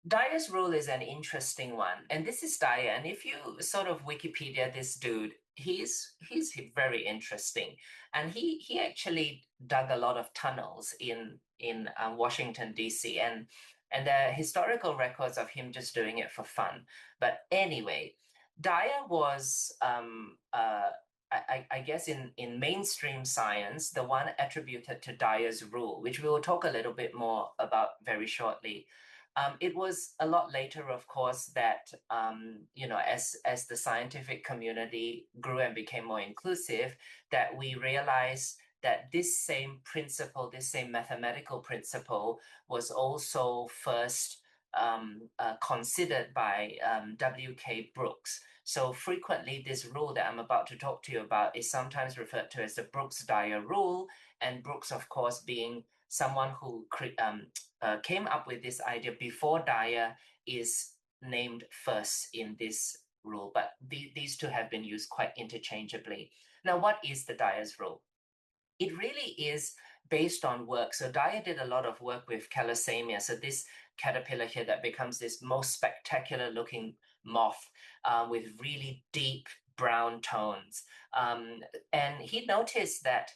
Dyer's rule is an interesting one, and this is Dyer. And if you sort of Wikipedia this dude, he's very interesting, and he actually dug a lot of tunnels in Washington D.C. and there are historical records of him just doing it for fun. But anyway, Dyer was I guess in mainstream science, the one attributed to Dyer's rule, which we will talk a little bit more about very shortly. It was a lot later, of course, that as the scientific community grew and became more inclusive, that we realized that this same principle, this same mathematical principle, was also first considered by W.K. Brooks. So frequently, this rule that I'm about to talk to you about is sometimes referred to as the Brooks-Dyer rule, and Brooks, of course, being someone who came up with this idea before Dyer is named first in this rule, but these two have been used quite interchangeably. Now, what is the Dyer's rule? It really is based on work. So Dyer did a lot of work with calosamia. So this caterpillar here that becomes this most spectacular looking moth with really deep brown tones. And he noticed that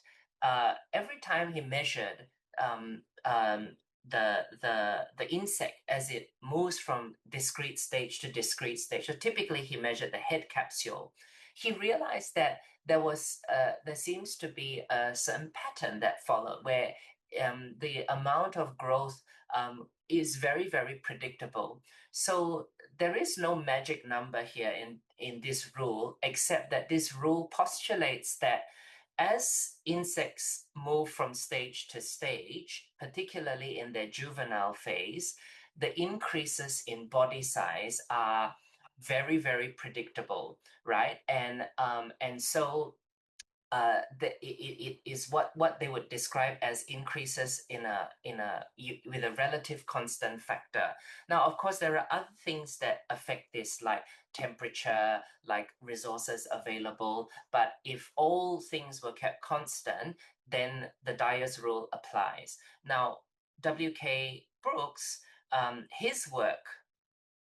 every time he measured um, um, the insect as it moves from discrete stage to discrete stage. So typically he measured the head capsule. He realized that there seems to be a certain pattern that followed where the amount of growth is very predictable. So there is no magic number here in this rule, except that this rule postulates that as insects move from stage to stage, particularly in their juvenile phase, the increases in body size are very predictable, right? And so it is what they would describe as increases with a relative constant factor. Now, of course, there are other things that affect this, like temperature, like resources available. But if all things were kept constant, then the Dyer's rule applies. Now, W.K. Brooks, his work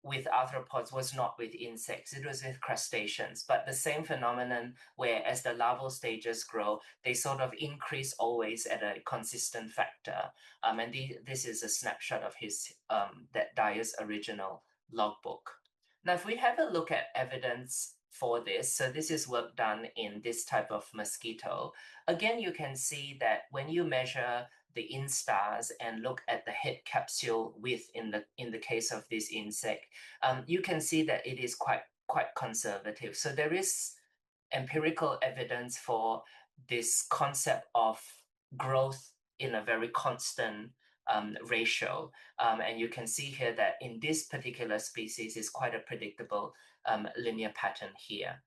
with arthropods was not with insects, it was with crustaceans. But the same phenomenon where as the larval stages grow, they sort of increase always at a consistent factor. And this is a snapshot of that Dyer's original logbook. Now, if we have a look at evidence for this, so this is work done in this type of mosquito. Again, you can see that when you measure the instars and look at the head capsule width in the case of this insect, you can see that it is quite conservative. So there is empirical evidence for this concept of growth in a very constant ratio. And you can see here that in this particular species is quite a predictable linear pattern here.